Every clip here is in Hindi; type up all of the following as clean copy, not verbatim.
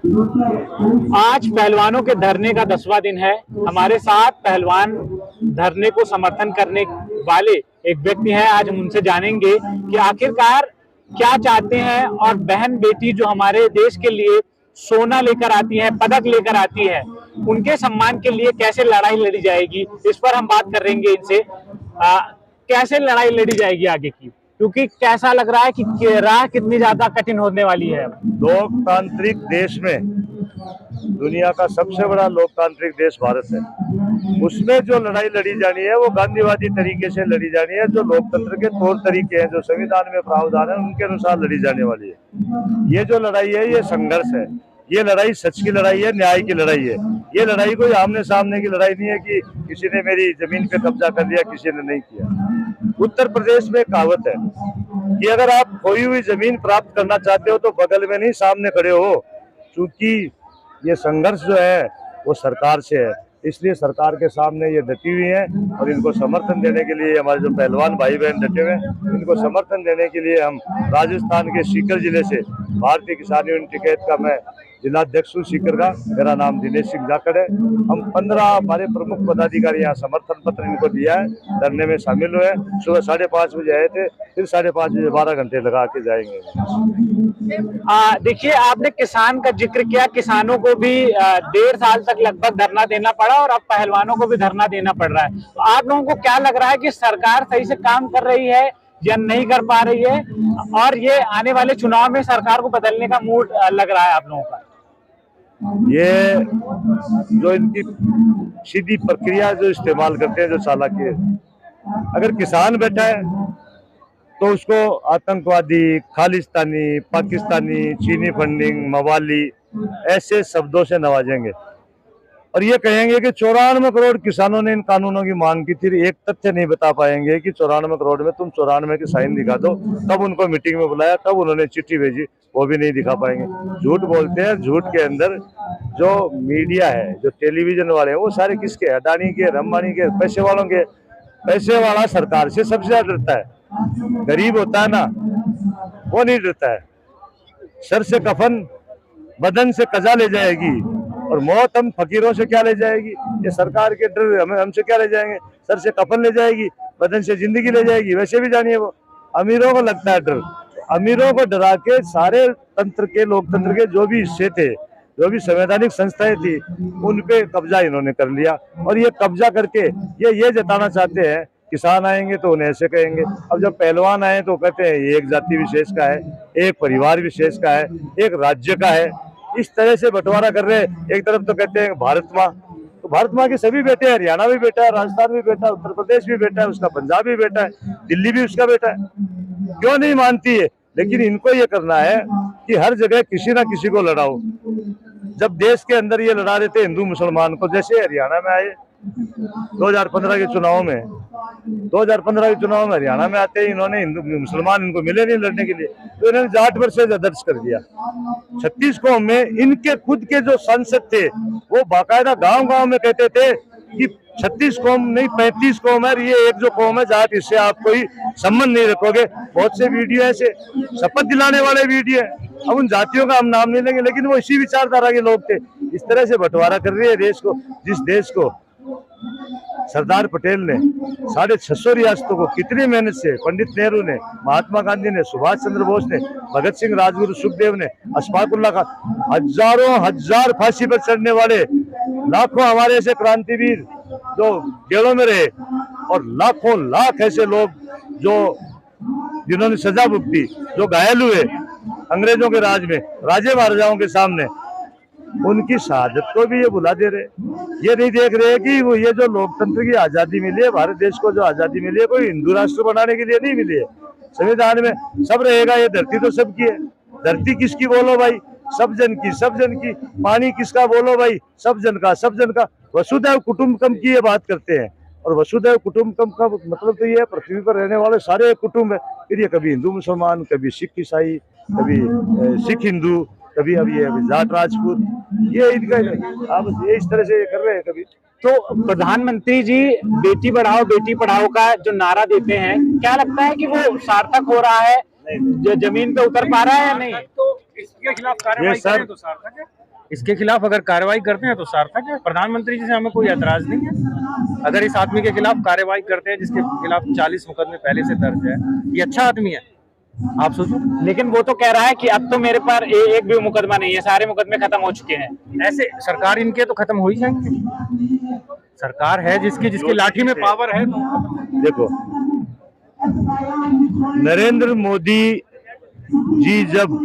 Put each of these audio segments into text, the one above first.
आज पहलवानों के धरने का 10वां दिन है। हमारे साथ पहलवान धरने को समर्थन करने वाले एक व्यक्ति हैं। आज हम उनसे जानेंगे कि आखिरकार क्या चाहते हैं और बहन बेटी जो हमारे देश के लिए सोना लेकर आती है, पदक लेकर आती है, उनके सम्मान के लिए कैसे लड़ाई लड़ी जाएगी, इस पर हम बात करेंगे इनसे। कैसे लड़ाई लड़ी जाएगी आगे की, क्योंकि कैसा लग रहा है कि राह कितनी ज्यादा कठिन होने वाली है। लोकतांत्रिक देश में, दुनिया का सबसे बड़ा लोकतांत्रिक देश भारत है, उसमें जो लड़ाई लड़ी जानी है वो गांधीवादी तरीके से लड़ी जानी है। जो लोकतंत्र के तौर तरीके हैं, जो संविधान में प्रावधान है, उनके अनुसार लड़ी जाने वाली है। ये जो लड़ाई है, ये संघर्ष है, ये लड़ाई सच की लड़ाई है, न्याय की लड़ाई है। ये लड़ाई कोई आमने सामने की लड़ाई नहीं है कि किसी ने मेरी जमीन पे कब्जा कर लिया, किसी ने नहीं किया। उत्तर प्रदेश में कहावत है कि अगर आप खोई हुई जमीन प्राप्त करना चाहते हो तो बगल में नहीं, सामने खड़े हो। क्योंकि ये संघर्ष जो है वो सरकार से है, इसलिए सरकार के सामने ये डटी हुई हैं और इनको समर्थन देने के लिए हमारे जो पहलवान भाई बहन डटे हुए हैं, इनको समर्थन देने के लिए हम राजस्थान के सीकर जिले से भारतीय किसान यूनियन टिकैत का मैं जिलाध्यक्ष हूँ सीकर का। मेरा नाम दिनेश सिंह जाखड़ है। हम 15 हमारे प्रमुख पदाधिकारी यहाँ समर्थन पत्र इनको दिया है, धरने में शामिल हुए। सुबह 5:30 बजे आए थे, फिर 5:30 बजे 12 घंटे लगा के जाएंगे। देखिए, आपने किसान का जिक्र किया। किसानों को भी 1.5 साल तक लगभग धरना देना पड़ा और अब पहलवानों को भी धरना देना पड़ रहा है। तो आप लोगों को क्या लग रहा है कि सरकार सही से काम कर रही है या नहीं कर पा रही है, और ये आने वाले चुनाव में सरकार को बदलने का मूड लग रहा है आप लोगों का? ये जो इनकी सीधी प्रक्रिया जो इस्तेमाल करते हैं, जो चालाकी है, अगर किसान बैठा है तो उसको आतंकवादी, खालिस्तानी, पाकिस्तानी, चीनी फंडिंग, मवाली ऐसे शब्दों से नवाजेंगे और ये कहेंगे कि 94 करोड़ किसानों ने इन कानूनों की मांग की थी। एक तथ्य नहीं बता पाएंगे कि 94 करोड़ में तुम 94 के साइन दिखा दो, कब उनको मीटिंग में बुलाया, कब उन्होंने चिट्ठी भेजी, वो भी नहीं दिखा पाएंगे। झूठ बोलते हैं। झूठ के अंदर जो मीडिया है, जो टेलीविजन वाले हैं, वो सारे किसके? अडानी के, अंबानी के, पैसे वालों के। पैसे वाला सरकार से सबसे ज्यादा डरता है। गरीब होता है ना, वो नहीं डरता है। सर से कफन, बदन से कजा ले जाएगी और मौत हम फकीरों से क्या ले जाएगी? ये सरकार के डर हमसे क्या ले जाएंगे? सर से कफन ले जाएगी, बदन से जिंदगी ले जाएगी। वैसे भी जानिए, वो अमीरों को लगता है डर। अमीरों को डरा के सारे तंत्र के, लोकतंत्र के जो भी हिस्से थे, जो भी संवैधानिक संस्थाएं थी, उन पे कब्जा इन्होंने कर लिया। और ये कब्जा करके ये जताना चाहते हैं, किसान आएंगे तो उन्हें ऐसे कहेंगे। अब जब पहलवान आए तो कहते हैं ये एक जाति विशेष का है, एक परिवार विशेष का है, एक राज्य का है। इस तरह से बंटवारा कर रहे हैं। एक तरफ तो कहते हैं भारत माँ, तो भारत माँ के सभी बेटे हैं। हरियाणा भी बेटा है, राजस्थान भी बेटा है, उत्तर प्रदेश भी बेटा है, उसका पंजाब भी बेटा है, दिल्ली भी उसका बेटा है। क्यों नहीं मानती है? लेकिन इनको ये करना है कि हर जगह किसी ना किसी को लड़ाओ। जब देश के अंदर ये लड़ा देते हिंदू मुसलमान को, जैसे हरियाणा में आए 2015 के चुनाव में, 2015 के चुनाव में हरियाणा में आते ही इन्होंने हिंदू मुसलमान इनको मिले नहीं लड़ने के लिए, तो इन्होंने जाट वर्सेस दर्ज कर दिया। 36 कौम में इनके खुद के जो सांसद थे वो बाकायदा गांव-गांव में कहते थे कि 36 कौम नहीं 35 कौम है, ये एक जो कौम है जाट, इससे आप कोई संबंध नहीं रखोगे। बहुत से वीडियो ऐसे शपथ दिलाने वाले वीडियो है। अब उन जातियों का हम नाम नहीं लेंगे, लेकिन वो इसी विचारधारा के लोग थे। इस तरह से बंटवारा कर रही है देश को। जिस देश को सरदार पटेल ने 650 रियासतों को कितनी मेहनत से, पंडित नेहरू ने, महात्मा गांधी ने, सुभाष चंद्र बोस ने, भगत सिंह, राजगुरु, सुखदेव ने, अशफाकुल्ला खान, हजारों हजार फांसी पर चढ़ने वाले लाखों हमारे ऐसे क्रांतिवीर जो जेलों में रहे, और लाखों लाख ऐसे लोग जो जिन्होंने सजा भुगती, जो घायल हुए अंग्रेजों के राज में, राजे महाराजाओं के सामने, उनकी शहादत को भी ये भुला दे रहे। ये नहीं देख रहे कि वो ये जो लोकतंत्र की आजादी मिली है, भारत देश को जो आजादी मिली है, कोई हिंदू राष्ट्र बनाने के लिए नहीं मिली है। संविधान में सब रहेगा, ये धरती तो सबकी है। धरती किसकी बोलो भाई? सब जन की, सब जन की। पानी किसका बोलो भाई? सब जन का, सब जन का। वसुधैव कुटुंबकम की ये बात करते हैं, और वसुधैव कुटुंबकम का मतलब तो ये है पृथ्वी पर रहने वाले सारे कुटुंब है। फिर ये कभी हिंदू मुसलमान, कभी सिख ईसाई, कभी सिख हिंदू, कभी अब ये जाट राजपूत, ये इनका आप ये इस तरह से ये कर रहे हैं। कभी तो प्रधानमंत्री जी बेटी बढ़ाओ बेटी पढ़ाओ का जो नारा देते हैं, क्या लगता है कि वो सार्थक हो रहा है, जो जमीन पे उतर पा रहा है या नहीं? तो इसके खिलाफ कार्रवाई करें तो सार्थक है। इसके खिलाफ अगर कार्रवाई करते हैं तो सार्थक है। प्रधानमंत्री जी से हमें कोई एतराज नहीं है। अगर इस आदमी के खिलाफ कार्रवाई करते हैं जिसके खिलाफ 40 मुकदमे पहले से दर्ज है, ये अच्छा आदमी है, आप सोचो। लेकिन वो तो कह रहा है कि अब तो मेरे पर एक भी मुकदमा नहीं है, सारे मुकदमे खत्म हो चुके हैं। ऐसे सरकार इनके तो खत्म हो ही जाएंगे। सरकार है जिसकी लाठी में पावर है। देखो, नरेंद्र मोदी जी जब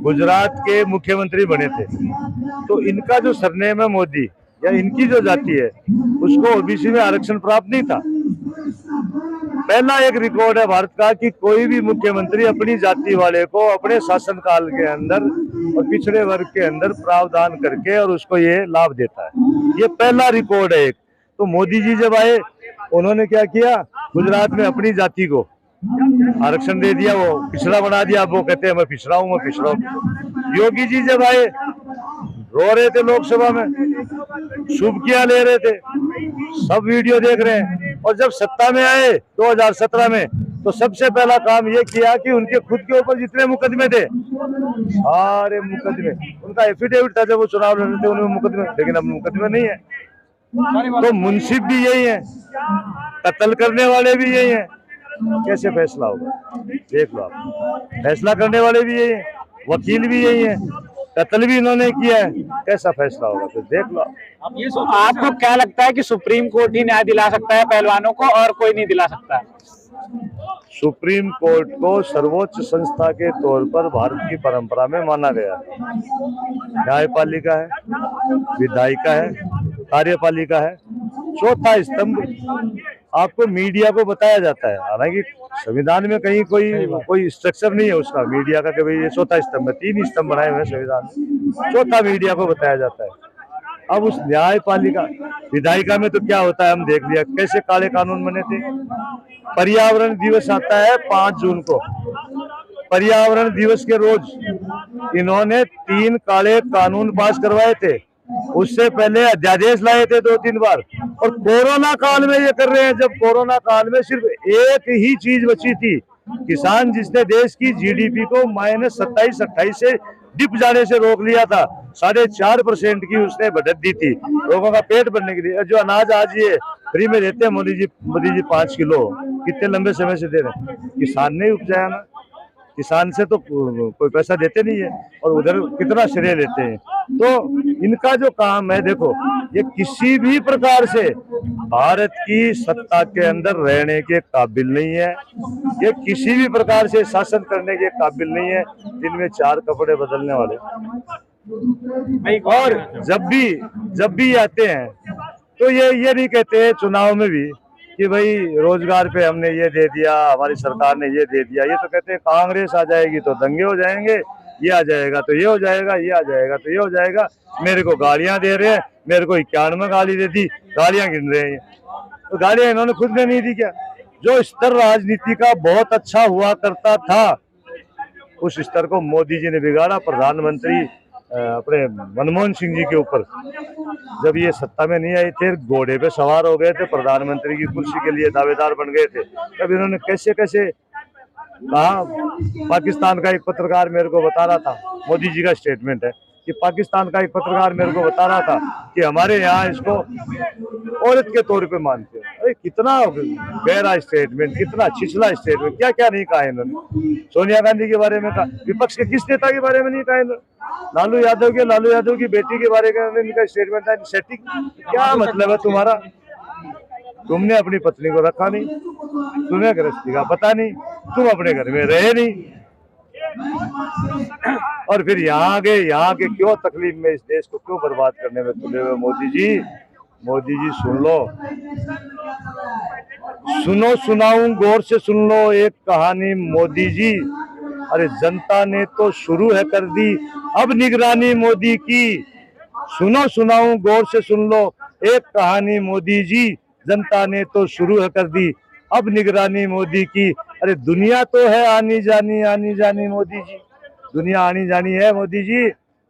गुजरात के मुख्यमंत्री बने थे तो इनका जो सरनेम है मोदी या इनकी जो जाति है उसको ओबीसी में आरक्षण प्राप्त नहीं था। पहला एक रिकॉर्ड है भारत का कि कोई भी मुख्यमंत्री अपनी जाति वाले को अपने शासनकाल के अंदर और पिछड़े वर्ग के अंदर प्रावधान करके और उसको ये लाभ देता है। ये पहला रिकॉर्ड है एक। तो मोदी जी जब आए उन्होंने क्या किया, गुजरात में अपनी जाति को आरक्षण दे दिया, वो पिछड़ा बना दिया। अब वो कहते हैं मैं पिछड़ा हूँ। योगी जी जब आए रो रहे थे लोकसभा में, शुभकियां ले रहे थे, सब वीडियो देख रहे हैं। और जब सत्ता में आए 2017 में तो सबसे पहला काम ये किया कि उनके खुद के ऊपर जितने मुकदमे थे सारे मुकदमे, उनका एफिडेविट था जब वो चुनाव लड़ रहे थे उनमें मुकदमे, लेकिन अब मुकदमे नहीं है। तो मुंसिफ भी यही है, कत्ल करने वाले भी यही है। कैसे फैसला होगा देख लो आप। फैसला करने वाले भी यही है, वकील भी यही है, कत्ल भी इन्होंने किया है। कैसा फैसला होगा तो देख लो आप। ये आपको क्या लगता है कि सुप्रीम कोर्ट ही न्याय दिला सकता है पहलवानों को और कोई नहीं दिला सकता है? सुप्रीम कोर्ट को सर्वोच्च संस्था के तौर पर भारत की परंपरा में माना गया है। न्यायपालिका है, विधायिका है, कार्यपालिका है, चौथा स्तंभ आपको मीडिया को बताया जाता है। हालांकि संविधान में कहीं कोई स्ट्रक्चर नहीं है उसका मीडिया का कि भाई ये चौथा स्तंभ है, 3 स्तंभ बनाए हुए हैं संविधान में, चौथा मीडिया को बताया जाता है। अब उस न्यायपालिका विधायिका में तो क्या होता है हम देख लिया कैसे काले कानून बने थे। पर्यावरण दिवस आता है 5 जून को, पर्यावरण दिवस के रोज इन्होंने 3 काले कानून पास करवाए थे। उससे पहले अध्यादेश लाए थे 2-3 बार। और कोरोना काल में ये कर रहे हैं, जब कोरोना काल में सिर्फ एक ही चीज बची थी, किसान जिसने देश की जीडीपी को -27-28 से डिप जाने से रोक लिया था, 4.5% की उसने बढ़त दी थी लोगों का पेट भरने के लिए। जो अनाज आज ये फ्री में देते हैं मोदी जी 5 किलो, कितने लंबे समय से दे रहे हैं, किसान ने उपजाया ना। किसान से तो कोई पैसा देते नहीं है और उधर कितना श्रेय लेते हैं। तो इनका जो काम है देखो, ये किसी भी प्रकार से भारत की सत्ता के अंदर रहने के काबिल नहीं है, ये किसी भी प्रकार से शासन करने के काबिल नहीं है। इनमें 4 कपड़े बदलने वाले। और जब भी आते हैं तो ये नहीं कहते चुनाव में भी कि भाई रोजगार पे हमने ये दे दिया, हमारी सरकार ने ये दे दिया। ये तो कहते हैं कांग्रेस आ जाएगी तो दंगे हो जाएंगे, ये आ जाएगा तो ये हो जाएगा, ये आ जाएगा तो ये हो जाएगा। मेरे को गालियां दे रहे हैं, मेरे को 91 गाली दे दी, गालियां गिन रहे हैं। तो गालियां इन्होंने खुद ने नहीं दी क्या? जो स्तर राजनीति का बहुत अच्छा हुआ करता था उस स्तर को मोदी जी ने बिगाड़ा। प्रधानमंत्री अपने मनमोहन सिंह जी के ऊपर जब ये सत्ता में नहीं आई थे, घोड़े पे सवार हो गए थे, प्रधानमंत्री की कुर्सी के लिए दावेदार बन गए थे। तब इन्होंने कैसे कहा। पाकिस्तान का एक पत्रकार मेरे को बता रहा था, मोदी जी का स्टेटमेंट है कि पाकिस्तान का एक पत्रकार मेरे को बता रहा था कि हमारे यहाँ इसको औरत के तौर पे मानते हैं। अरे कितना गहरा स्टेटमेंट, कितना छिछला स्टेटमेंट। क्या क्या नहीं कहा इन्होंने। सोनिया गांधी के बारे में कहा, विपक्ष के किस नेता के बारे में नहीं कहा इन्होंने। लालू यादव की बेटी के बारे में इनका स्टेटमेंट था सेटिंग। क्या मतलब है तुम्हारा? तुमने अपनी पत्नी को रखा नहीं, तुम्हें गृहस्थी का पता नहीं, तुम अपने घर में रहे नहीं, और फिर यहाँ के क्यों तकलीफ में इस देश को क्यों बर्बाद करने में तुले हुए। मोदी जी सुनाऊं गौर से सुन लो एक कहानी मोदी जी। अरे जनता ने तो शुरू है कर दी अब निगरानी मोदी की। सुनाऊं गौर से सुन लो एक कहानी मोदी जी, जनता ने तो शुरू है कर दी अब निगरानी मोदी की। अरे दुनिया तो है आनी जानी मोदी जी, दुनिया आनी जानी है मोदी जी।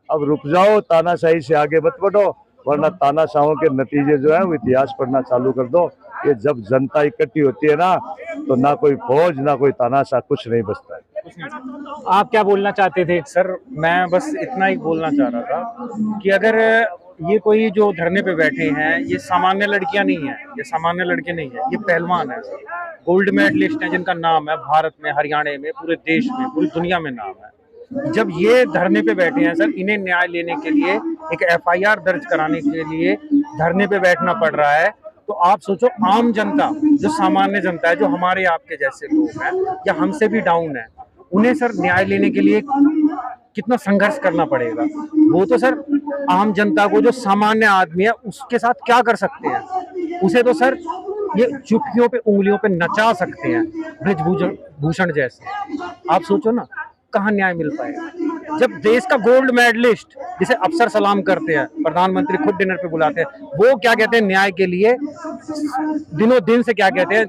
अब रुक जाओ, तानाशाही से आगे मत बढ़ो, वरना तानाशाहों के नतीजे जो है वो इतिहास पढ़ना चालू कर दो। ये जब जनता इकट्ठी होती है ना तो ना कोई फौज ना कोई तानाशाह, कुछ नहीं बचता है। कुछ नहीं। आप क्या बोलना चाहते थे? सर मैं बस इतना ही बोलना चाह रहा था कि अगर ये कोई जो धरने पे बैठे हैं ये सामान्य लड़कियां नहीं है, ये सामान्य लड़के नहीं है, ये पहलवान है सर, गोल्ड मेडलिस्ट हैं जिनका नाम है भारत में, हरियाणा में, पूरे देश में, पूरी दुनिया में नाम है। जब ये धरने पे बैठे हैं सर, इन्हें न्याय लेने के लिए एक एफआईआर दर्ज कराने के लिए धरने पे बैठना पड़ रहा है। तो आप सोचो आम जनता, जो सामान्य जनता है, जो हमारे आपके जैसे लोग हैं या हमसे भी डाउन है, उन्हें सर न्याय लेने के लिए कितना संघर्ष करना पड़ेगा। वो तो सर आम जनता को, जो सामान्य आदमी है, उसके साथ क्या कर सकते हैं? उसे तो सर ये चुटकियों पे, उंगलियों पे नचा सकते हैं, ब्रजभूषण जैसे। आप सोचो ना, कहाँ न्याय मिल पाएगा जब देश का गोल्ड मेडलिस्ट, जिसे अफसर सलाम करते हैं, प्रधानमंत्री खुद डिनर पे बुलाते हैं, वो क्या कहते हैं न्याय के लिए दिनों दिन से क्या कहते हैं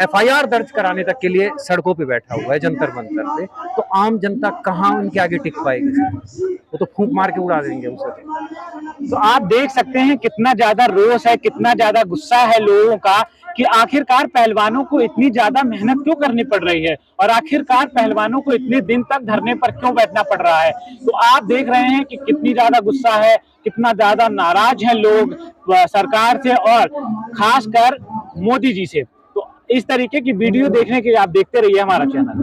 एफआईआर दर्ज कराने तक के लिए सड़कों पे बैठा हुआ है, जंतर मंतर पे। तो आम जनता कहाँ उनके आगे टिक पाएगी? वो तो फूंक मार के उड़ा देंगे उसे। तो आप देख सकते हैं कितना ज्यादा रोष है, कितना ज्यादा गुस्सा है लोगों का कि आखिरकार पहलवानों को इतनी ज्यादा मेहनत क्यों करनी पड़ रही है और आखिरकार पहलवानों को इतने दिन तक धरने पर क्यों बैठना पड़ रहा है। तो आप देख रहे हैं कि कितनी ज्यादा गुस्सा है, कितना ज्यादा नाराज है लोग सरकार से और खासकर मोदी जी से। तो इस तरीके की वीडियो देखने के लिए आप देखते रहिए हमारा चैनल।